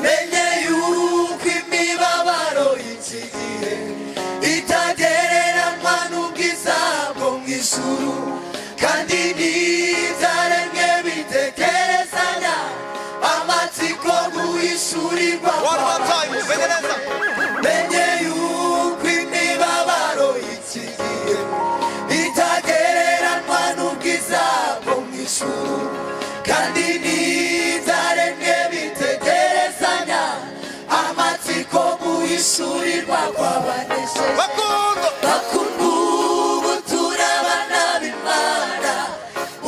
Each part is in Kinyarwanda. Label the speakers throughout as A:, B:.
A: menye yuko imibabaro y'iki gihe itagereranywa n'ubwiza bwo mu ijuru, kandi n'ibyaremwe bitekerezanya amatsiko guhishurirwa kwawe. Menye yuko imibabaro y'iki gihe itagereranywa n'ubwiza bwo mu ijuru, kandi n'ibyaremwe bitegerezanya amatsiko guhishurirwa kw'abanesheje. Bakundwa ubu turabana b'Imana,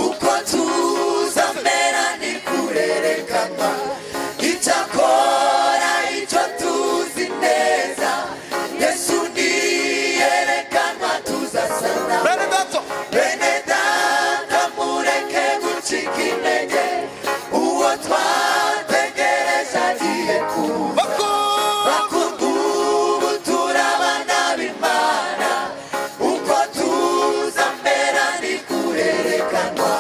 A: uko tuzamera ntikurerekanwa. Icyakora icyo tuzi neza, Yesu niyerekanwa tuzasa nawe. Bene data mureke gucika intege, uwo twategereje agiye kuza. Bakundwa ubu turabana b'Imana, uko tuzamera ntikurerekanwa.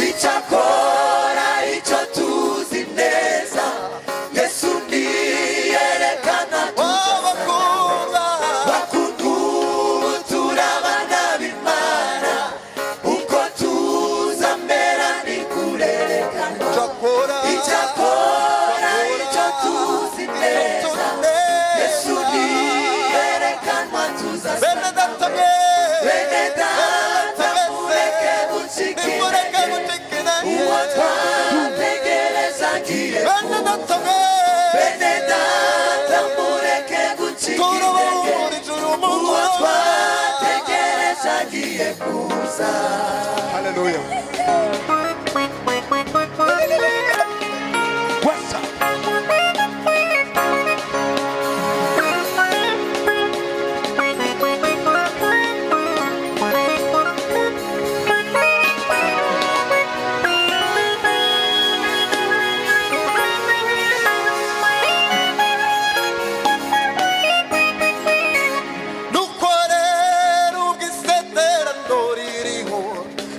A: Icyakora icyo tuzi neza, Yesu niyerekanwa tuzasa nawe. Bakundwa ubu turabana b'Imana, uko tuzamera ntikurerekanwa. Icyakora icyo tuzi neza, Yesu niyerekanwa tuzasa nawe. Bene data mureke gucika intege, uwo twategereje agiye kuza. Bene data mureke gucika intege, uwo twategereje agiye kuza.
B: Hallelujah. What's up?
A: Dukorera ubwiseterano ririho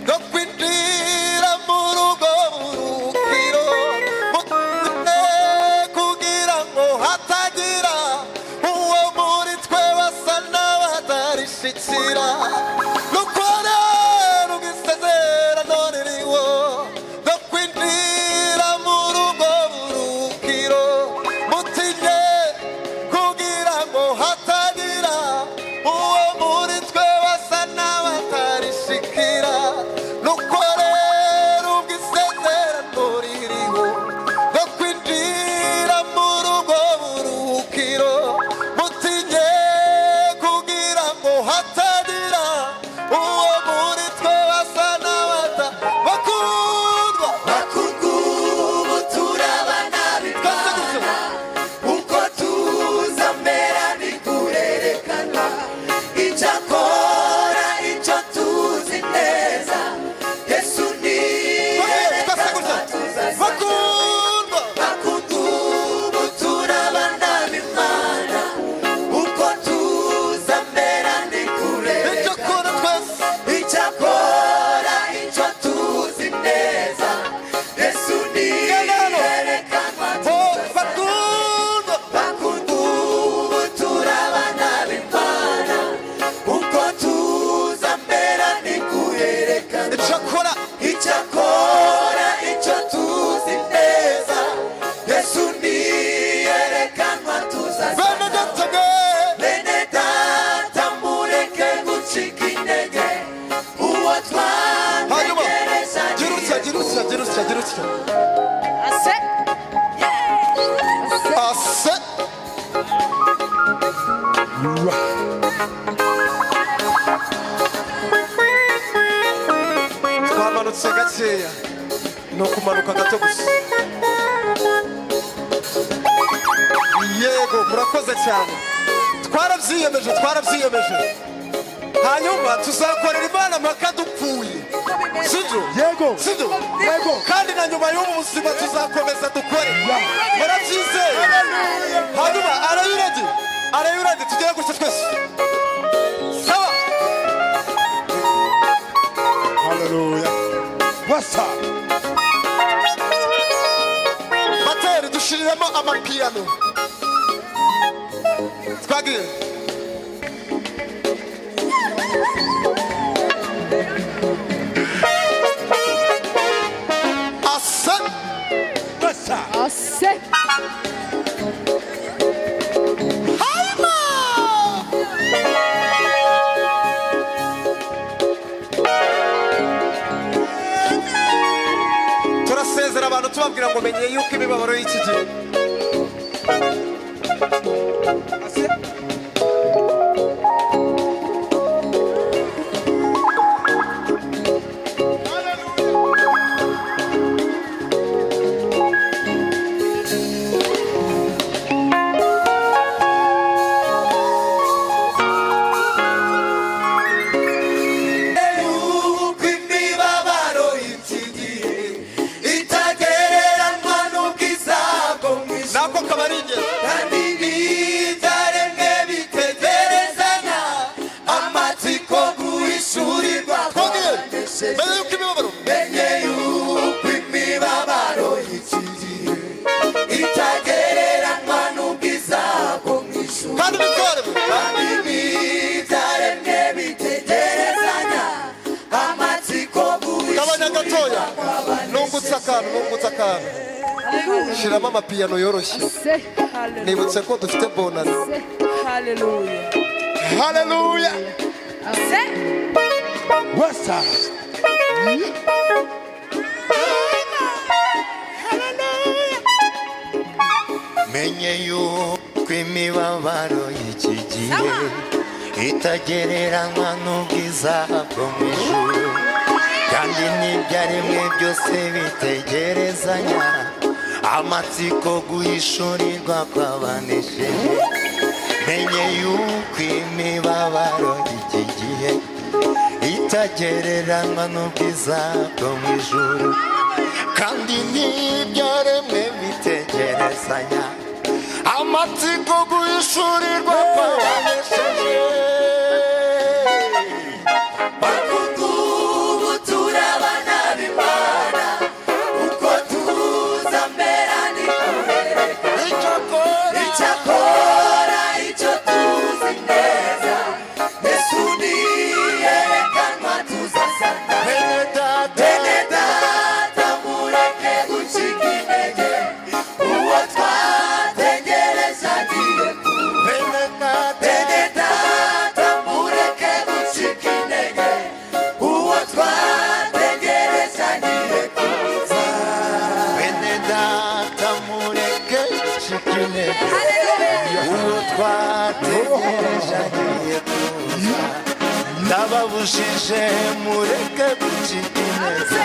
A: no kwinjira mu rugo burukiro, kugira ngo hatagira uwo muri twe basa n'abatarishikira. Dukorera ubwiseterano ririho no kwinjira mu rugo burukiro, mutinye kugira ngo hatagira uwo muri twe basa n'abatarishikira. Dukorera ubwiseterano ririho no kwinjira mu rugo burukiro, mutinye kugira ngo hatagira uwo muri twe basa n'abata. Bakundwa ubu turabana b'Imana, uko tuzamera ntikurerekanwa. Icyakora icyo tuzi neza, Yesu niyerekanwa tuzasa nawe. Bakundwa ubu turabana b'Imana, uko tuzamera ntikurerekanwa. Icyakora icyo tuzi neza, Yesu niyerekanwa tuzasa nawe. Bakundwa ubu turabana b'Imana, uko tuzamera ntikurerekanwa. Icyakora icyo tuzi neza, Yesu niyerekanwa tuzasa nawe. Bene data mureke gucika intege, uwo twategereje agiye kuza.
B: Ase. Twamanutse gakeya, no kumanuka gato gusa. Yego, murakoze cyane. Twarabyiyemeje. Hanyuma tuzakorera Imana mpaka dupfuye. Sibyo? Yego. Kandi na nyuma y'ubu buzima tuzakomeza dukore. Murabyizeye? Hanyuma arayuradi tugere gutya twese. Sawa. Hallelujah. What's up? Bateri dushire twagiriramo amapiyano twagiye
C: ase
B: turasezera abantu tubabwira ngo menye yuko imibabaro y'iki gihe shiramo amapiyano yoroshye nibutse ko dufite bonus.
C: Hallelujah.
B: Hallelujah.
A: Wasa. Menye yuko imibabaro y'iki gihe itagereranywa n'ubwiza bwo mu ijuru, kandi n'ibyaremwe byose bitegerezanya amatsiko guhishurirwa kw'abanesheje. Menye yuko imibabaro y'iki gihe itagereranywa n'ubwiza bwo mu ijuru, kandi n'ibyaremwe bitegerezanya amatsiko guhishurirwa kw'abanesheje. Ndababujije mureke gucika intege,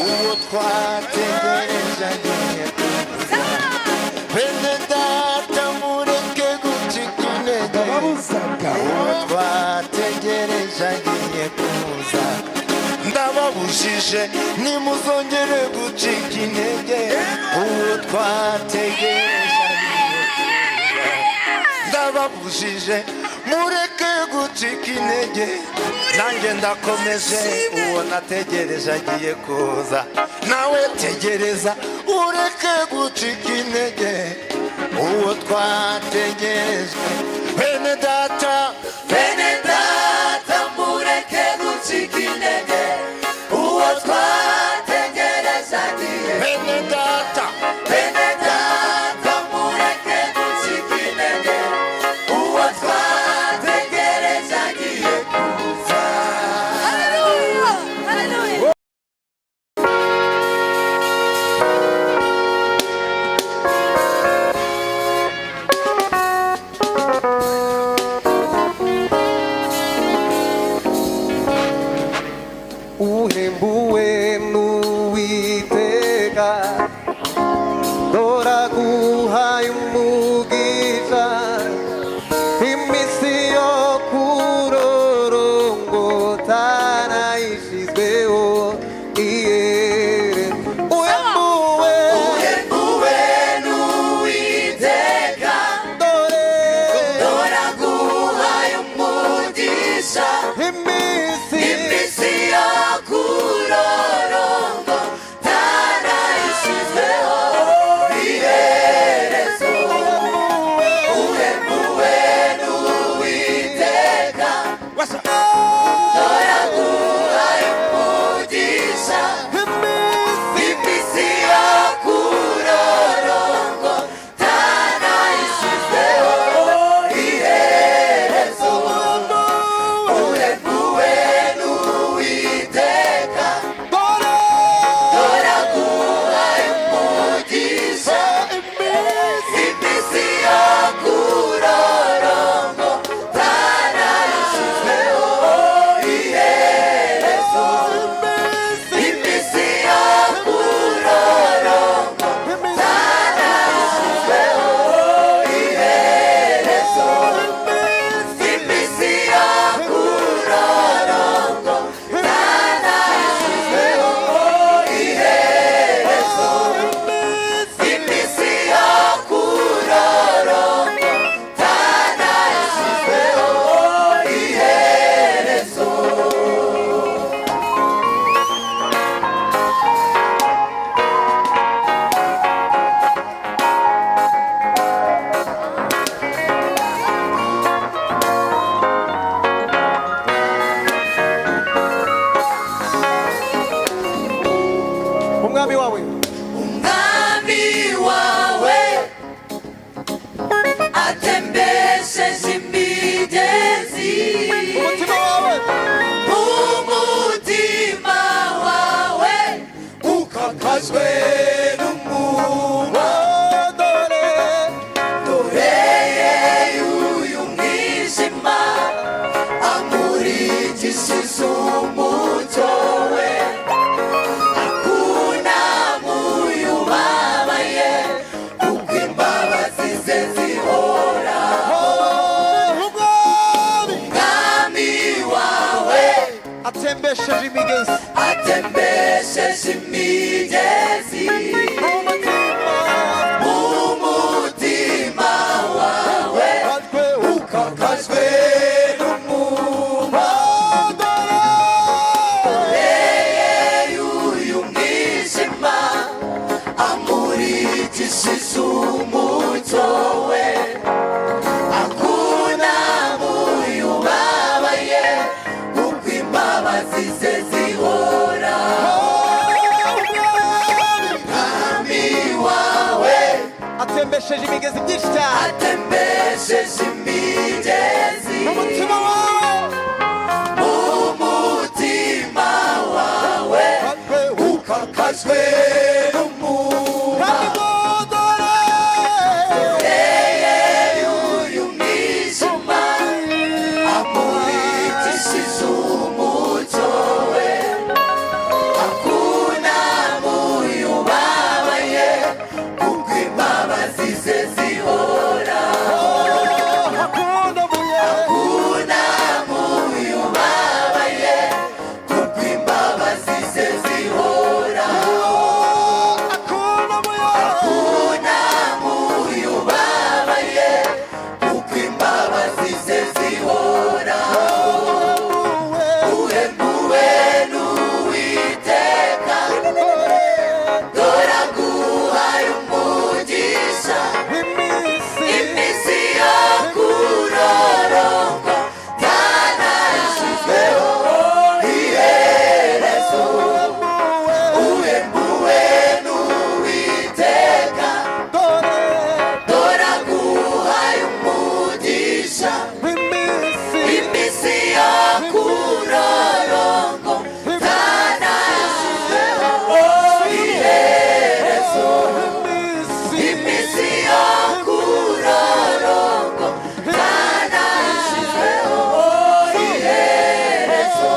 A: uwo twategereje agiye kuza. Bene data mureke gucika intege, uwo twategereje agiye kuza. Ndababujije nimuzongere gucika intege, uwo twategereje agiye kuza. Ndababujije mureke gucika intege, nanjye ndakomeje uwo nategereje agiye kuza. Nawe tegereza ureke gucika intege, uwo twategereje. Bene data mureke gucika intege, uwo twategereje agiye. Bene data mureke gucika intege, uwo twategereje agiye kuza.
C: Hallelujah. Hallelujah.
A: zize zihoraho umwami wawe
B: atembesheje imigezi
A: atembesheje imigezi mu mutima wawe ukakajwe n'umubabaro y'uyu mwijima amurikishije umucyo we akuna muyubabaye kuko imbabazi ze zihoraho umwami wawe
B: atembesheje imigezi myinshi cyane
A: atembesheje imigezi
B: umutima wawe
A: umutima wawe ukakajwe y'uyu mwijima amurikishije umucyo we akuna muyubabaye kuko imbabazi ze zihoraho akuna muyubabaye kuko imbabazi ze zihoraho akuna muyubabaye kuko imbabazi ze zihoraho uhemuwe n'uwiteka doraguhaye umugisha iminsi yo kurorongwa byanashyizweho iherezo uhembuwe n'uwiteka doraguhaye umugisha iminsi yo kurorongwa byanashyizweho iherezo iminsi yo kurorongwa byanashyizweho iherezo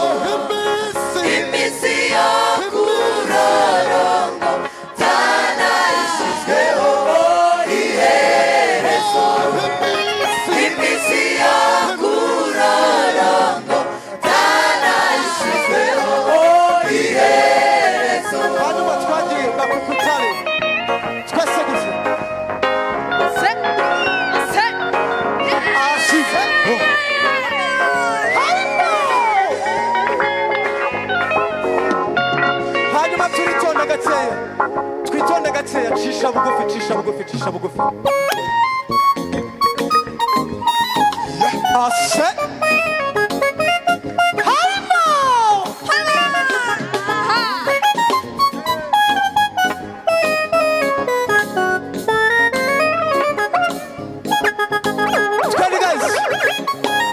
A: iminsi yo kurorongwa byanashyizweho iherezo iminsi yo kurorongwa byanashyizweho iherezo
B: hanyuma twagiye bakukutare twese gusa ashize hanyuma turitonde gakeya twitonde gakeya cisha bugufi cisha bugufi cisha bugufi ase twende guys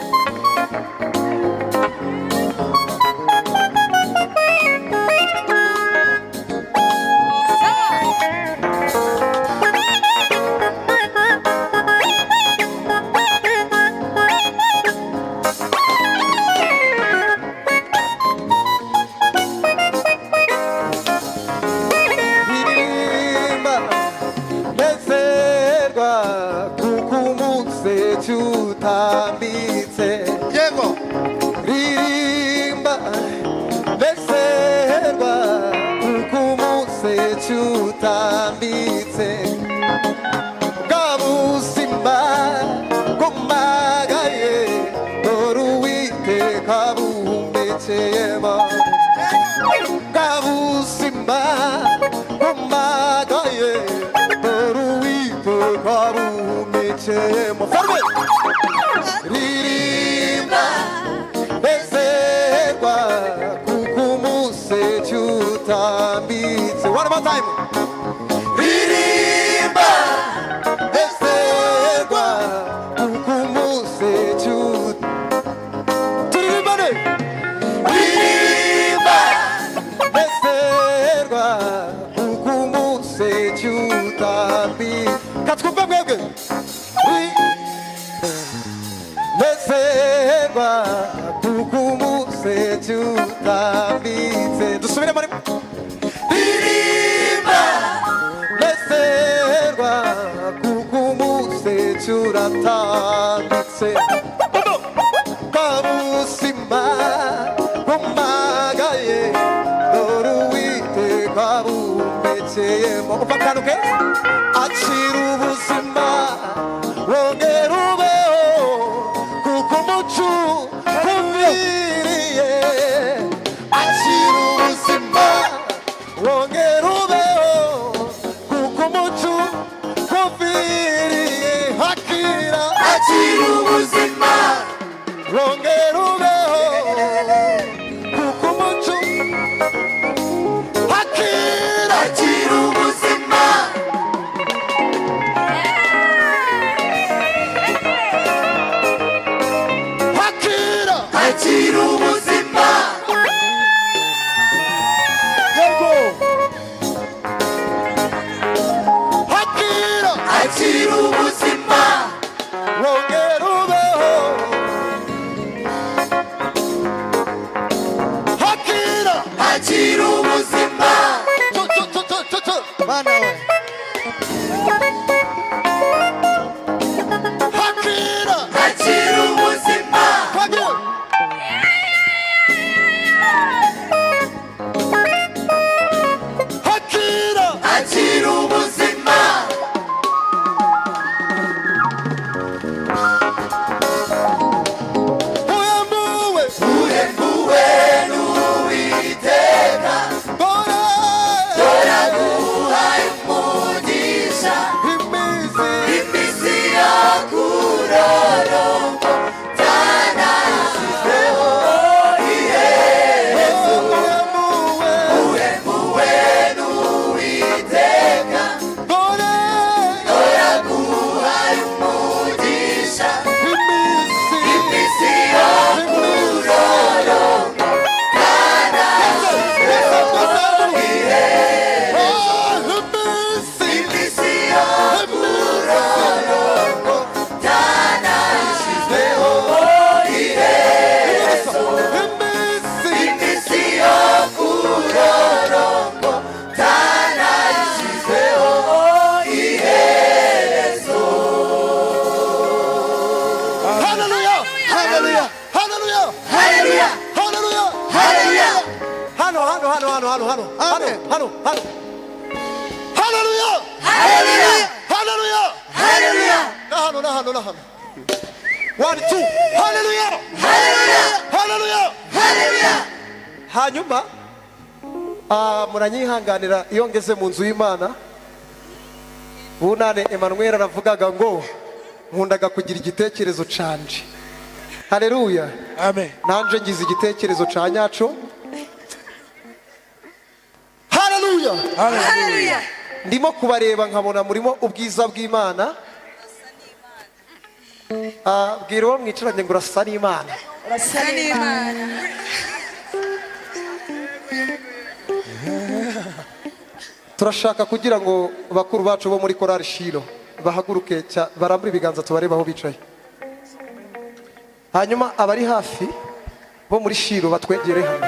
B: ririmba nezerwa kuko umunsi utambitse
D: yego
B: ririmba nezerwa kuko umunsi utambitse bwa buzima bwumagaye dore uwiteka buhumekeyemo bwa buzima bwumagaye dore uwiteka buhumekeyemo farwe ririmba nezerwa kuko umunsi utambitse one more time
A: ririmba
B: nezerwa kuko umunsi turirimbane
A: ririmba
B: nezerwa kuko umunsi utambitse katwumve mwebwe nezerwa kuko umunsi utambitse dusubire muri
A: ririmba
B: turatambitse kabusima bumagaye dore Uwiteka bumbekeyemo umva akantu keza akira ubuzima wongera ubeho kuko umuco uviriye akira ubuzima wongera ubeho kuko umuco uviriye akira
A: ubuzima
B: wongera ubeho kuko umuco akira
A: ubuzima ubuzima
B: yego akira
A: ubuzima
B: wongera ubeho akira
A: ubuzima
B: bana we akira
A: ubuzima
B: Fagio akira
A: ubuzima
B: uyambuwe
A: uhembuwe n'Uwiteka
B: dore
A: aguhaye umugisha
B: imizi
A: iminsi yo kurorombo byanashyizeho iherezo
B: uyambuwe
A: uhembuwe n'Uwiteka
B: dore
A: aguhaye umugisha
B: imizi
A: iminsi yo kurorombo iminsi yo kurorombo byanashyizeho iherezo iminsi yo kurorombo byanashyizeho iherezo
B: Hallelujah! Hallelujah! Hallelujah!
A: Hallelujah!
B: Hallelujah!
A: Hallelujah!
B: Hano. Hallelujah!
A: Hallelujah!
B: Hallelujah!
A: Hallelujah!
B: Na hano. 1, 2. Hallelujah!
A: Hallelujah!
B: Hallelujah!
A: Hallelujah!
B: Hanyuma muranyihanganira iyo ngeze mu nzu y'Imana bunane Emmanuel aravugaga ngo nkundaga kugira igitekerezo canje. Haleluya.
D: Amen.
B: Nanje ngize igitekerezo ca nyaco. Haleluya.
C: Hallelujah.
B: Ndimo kubareba nkabona murimo ubwiza bw'Imana. Bwira uwo mwicaranye ngo urasa n'Imana.
C: Urasa n'Imana.
B: Turashaka kugira ngo bakuru bacu bo muri korali Shilo bahaguruke barambure ibiganza tubareba aho bicaye. Hanyuma abari hafi bo muri Shilo batwegere hano.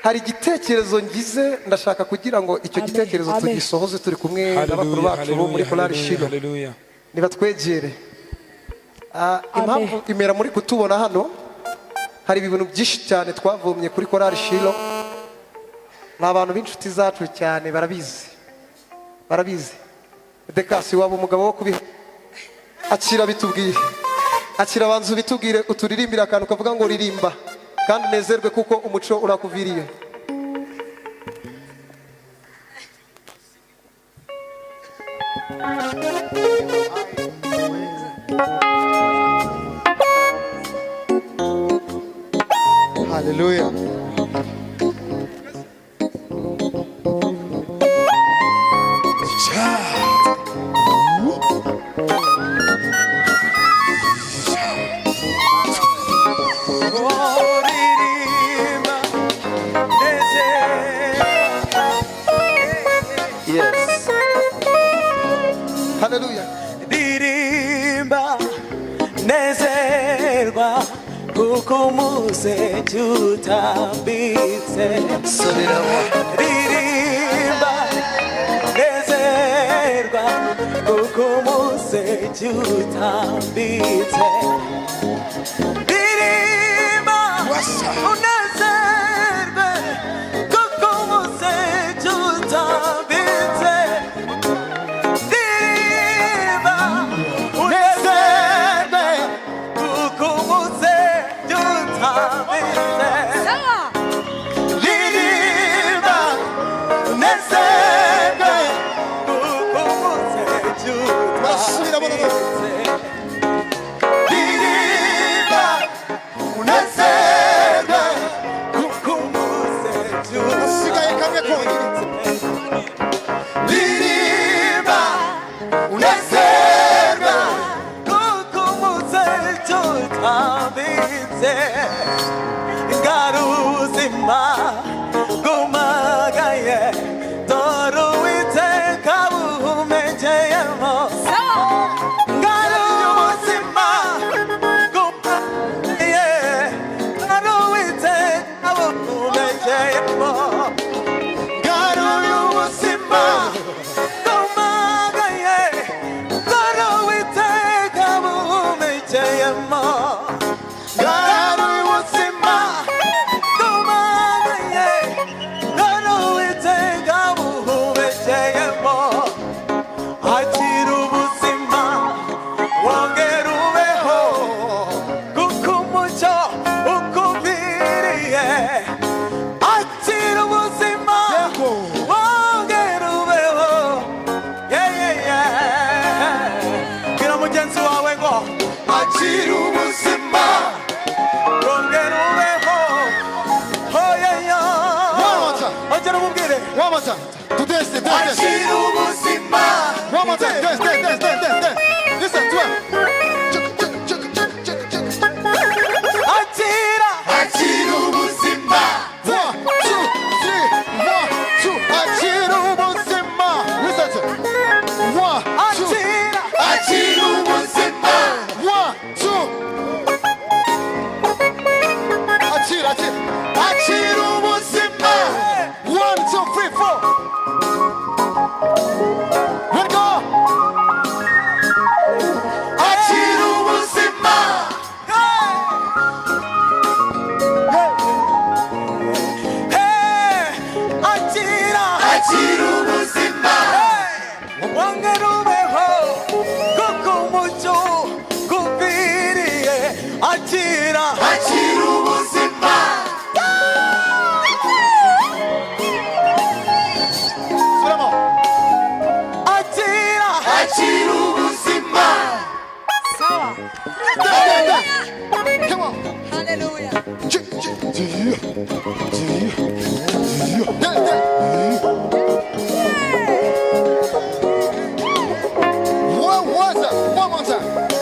B: Hari igitekerezo ngize ndashaka kugira ngo icyo gitekerezo tugisohoze turi kumwe n'abakuru bacu bo muri korali Shilo. Nibatwegere. Impamvu imera muri kutubona hano hari ibintu byinshi cyane twavumye kuri korali Shilo. N'abantu b'inshuti zacu cyane barabizi Dekasi waba umugabo wo kubiha akira bitubwiye akira abanzu bitubwire uturirimbira akantu kavuga ngo ririmba kandi nezerwe kuko umuco urakuviriye. Hallelujah. Yes. Hallelujah.
D: Dirimba nezerwa kuko muze tutambitse. Dirimba nezerwa kuko muze utambitse ndirimba unezerwe kuko umuseke utambitse ndirimba unezerwe kuko umuseke utambitse ndirimba unezerwe kuko umuseke utambitse Garuzima gumagaye doruite kabuhumejeyemo Garuzima gumagaye doruite kabuhumejeyemo Garuzima gumagaye doruite kabuhumejeyemo
E: One more time. To dance, dance, dance. One more time. Dance, dance, dance, dance, dance, dance. Listen, 12.
D: Atira.
E: 1, 2, 3. 1, 2. Atira ubuzima. Listen to 1, 2.
D: Atira.
E: 1, 2. Atira, atira. Atira ubuzima. 1, 2, 3, 4. Let go. Atira ubuzima.
D: Hey, atira. Wangerubeho kuko umucyo gupfiriye atira.
E: Vraiment.
D: Atira.
E: Dance, dance, dance. Come on.
C: Hallelujah.
E: Dance, dance. One more time.